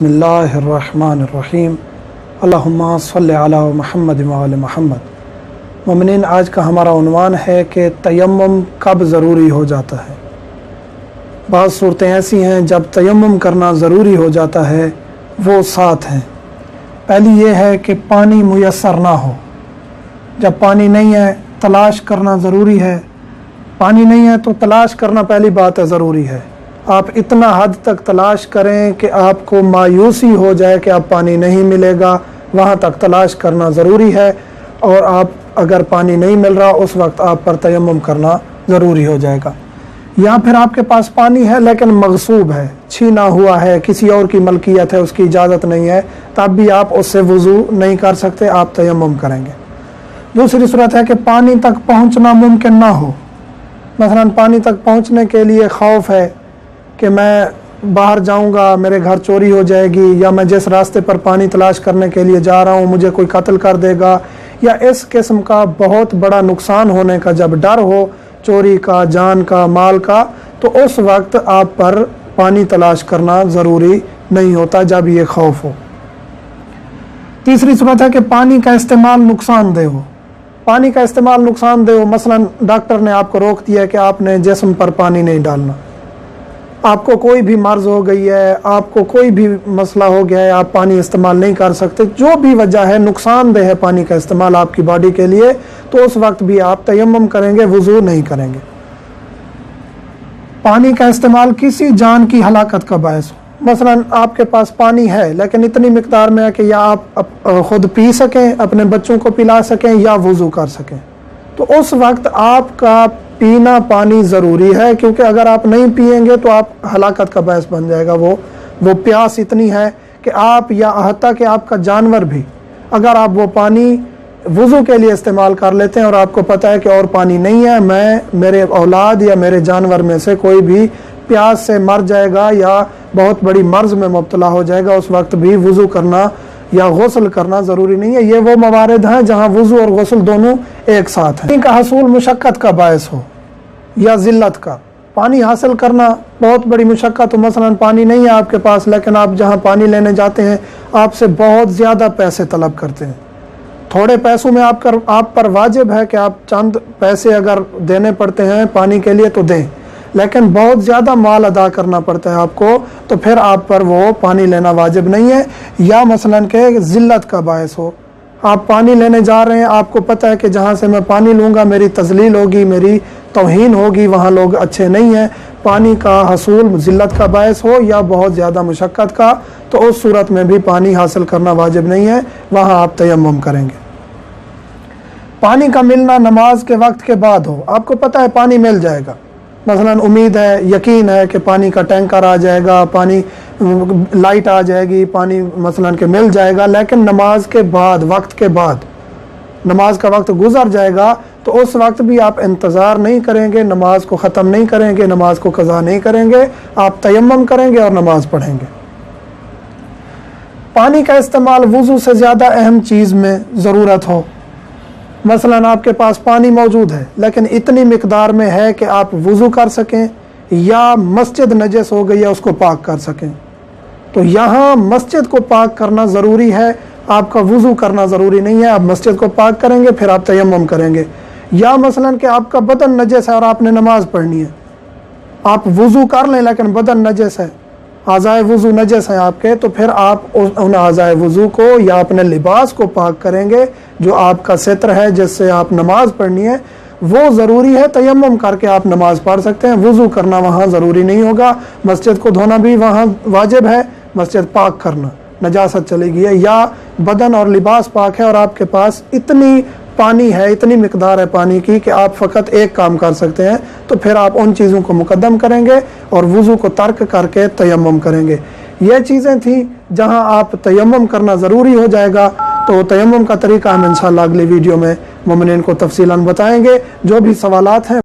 بسم اللہ الرحمن الرحیم اللہم صلی علی محمد وعلی محمد۔ مومنین، آج کا ہمارا عنوان ہے کہ تیمم کب ضروری ہو جاتا ہے۔ بعض صورتیں ایسی ہیں جب تیمم کرنا ضروری ہو جاتا ہے، وہ 7 ہیں۔ پہلی یہ ہے کہ پانی میسر نہ ہو۔ جب پانی نہیں ہے تلاش کرنا ضروری ہے۔ پانی نہیں ہے تو تلاش کرنا پہلی بات ہے ضروری ہے۔ آپ اتنا حد تک تلاش کریں کہ آپ کو مایوسی ہو جائے کہ اب پانی نہیں ملے گا، وہاں تک تلاش کرنا ضروری ہے۔ اور آپ اگر پانی نہیں مل رہا اس وقت آپ پر تیمم کرنا ضروری ہو جائے گا۔ یا پھر آپ کے پاس پانی ہے لیکن مغصوب ہے، چھینا ہوا ہے، کسی اور کی ملکیت ہے، اس کی اجازت نہیں ہے، تب بھی آپ اس سے وضو نہیں کر سکتے، آپ تیمم کریں گے۔ دوسری صورت ہے کہ پانی تک پہنچنا ممکن نہ ہو۔ مثلا پانی تک پہنچنے کے لیے خوف ہے کہ میں باہر جاؤں گا میرے گھر چوری ہو جائے گی، یا میں جس راستے پر پانی تلاش کرنے کے لیے جا رہا ہوں مجھے کوئی قتل کر دے گا، یا اس قسم کا بہت بڑا نقصان ہونے کا جب ڈر ہو، چوری کا، جان کا، مال کا، تو اس وقت آپ پر پانی تلاش کرنا ضروری نہیں ہوتا جب یہ خوف ہو۔ تیسری صورت ہے کہ پانی کا استعمال نقصان دہ ہو۔ پانی کا استعمال نقصان دہ ہو، مثلا ڈاکٹر نے آپ کو روک دیا کہ آپ نے جسم پر پانی نہیں ڈالنا، آپ کو کوئی بھی مرض ہو گئی ہے، آپ کو کوئی بھی مسئلہ ہو گیا ہے، آپ پانی استعمال نہیں کر سکتے، جو بھی وجہ ہے نقصان دہ ہے پانی کا استعمال آپ کی باڈی کے لیے، تو اس وقت بھی آپ تیمم کریں گے، وضو نہیں کریں گے۔ پانی کا استعمال کسی جان کی ہلاکت کا باعث ہو، مثلا آپ کے پاس پانی ہے لیکن اتنی مقدار میں ہے کہ یا آپ خود پی سکیں، اپنے بچوں کو پلا سکیں، یا وضو کر سکیں، تو اس وقت آپ کا پینا پانی ضروری ہے، کیونکہ اگر آپ نہیں پئیں گے تو آپ ہلاکت کا باعث بن جائے گا۔ وہ پیاس اتنی ہے کہ آپ، یا حتیٰ کہ آپ کا جانور بھی، اگر آپ وہ پانی وضو کے لیے استعمال کر لیتے ہیں اور آپ کو پتہ ہے کہ اور پانی نہیں ہے، میرے اولاد یا میرے جانور میں سے کوئی بھی پیاس سے مر جائے گا یا بہت بڑی مرض میں مبتلا ہو جائے گا، اس وقت بھی وضو کرنا یا غسل کرنا ضروری نہیں ہے۔ یہ وہ موارد ہیں جہاں وضو اور غسل دونوں ایک ساتھ ہیں۔ پانی کا حصول مشقت کا باعث ہو یا ذلت کا، پانی حاصل کرنا بہت بڑی مشقت ہو، مثلا پانی نہیں ہے آپ کے پاس لیکن آپ جہاں پانی لینے جاتے ہیں آپ سے بہت زیادہ پیسے طلب کرتے ہیں۔ تھوڑے پیسوں میں آپ پر واجب ہے کہ آپ چند پیسے اگر دینے پڑتے ہیں پانی کے لیے تو دیں، لیکن بہت زیادہ مال ادا کرنا پڑتا ہے آپ کو، تو پھر آپ پر وہ پانی لینا واجب نہیں ہے۔ یا مثلا کہ ذلت کا باعث ہو، آپ پانی لینے جا رہے ہیں، آپ کو پتہ ہے کہ جہاں سے میں پانی لوں گا میری تذلیل ہوگی، میری توہین ہوگی، وہاں لوگ اچھے نہیں ہیں، پانی کا حصول ذلت کا باعث ہو یا بہت زیادہ مشقت کا، تو اس صورت میں بھی پانی حاصل کرنا واجب نہیں ہے، وہاں آپ تیمم کریں گے۔ پانی کا ملنا نماز کے وقت کے بعد ہو، آپ کو پتہ ہے پانی مل جائے گا، مثلا امید ہے، یقین ہے کہ پانی کا ٹینکر آ جائے گا، پانی لائٹ آ جائے گی، پانی مثلا کہ مل جائے گا، لیکن نماز کے بعد، وقت کے بعد، نماز کا وقت گزر جائے گا، تو اس وقت بھی آپ انتظار نہیں کریں گے، نماز کو ختم نہیں کریں گے، نماز کو قضا نہیں کریں گے، آپ تیمم کریں گے اور نماز پڑھیں گے۔ پانی کا استعمال وضو سے زیادہ اہم چیز میں ضرورت ہو، مثلا آپ کے پاس پانی موجود ہے لیکن اتنی مقدار میں ہے کہ آپ وضو کر سکیں، یا مسجد نجس ہو گئی ہے اس کو پاک کر سکیں، تو یہاں مسجد کو پاک کرنا ضروری ہے، آپ کا وضو کرنا ضروری نہیں ہے، آپ مسجد کو پاک کریں گے پھر آپ تیمم کریں گے۔ یا مثلا کہ آپ کا بدن نجس ہے اور آپ نے نماز پڑھنی ہے، آپ وضو کر لیں لیکن بدن نجس ہے، اعضائے وضو نجس ہیں آپ کے، تو پھر آپ ان اعضائے وضو کو یا اپنے لباس کو پاک کریں گے جو آپ کا ستر ہے، جس سے آپ نماز پڑھنی ہے، وہ ضروری ہے، تیمم کر کے آپ نماز پڑھ سکتے ہیں، وضو کرنا وہاں ضروری نہیں ہوگا۔ مسجد کو دھونا بھی وہاں واجب ہے، مسجد پاک کرنا، نجاست چلی گئی ہے، یا بدن اور لباس پاک ہے اور آپ کے پاس اتنی پانی ہے، اتنی مقدار ہے پانی کی کہ آپ فقط ایک کام کر سکتے ہیں، تو پھر آپ ان چیزوں کو مقدم کریں گے اور وضو کو ترک کر کے تیمم کریں گے۔ یہ چیزیں تھیں جہاں آپ تیمم کرنا ضروری ہو جائے گا، تو تیمم کا طریقہ ہم انشاءاللہ اگلی ویڈیو میں مومنین کو تفصیلاً بتائیں گے۔ جو بھی سوالات ہیں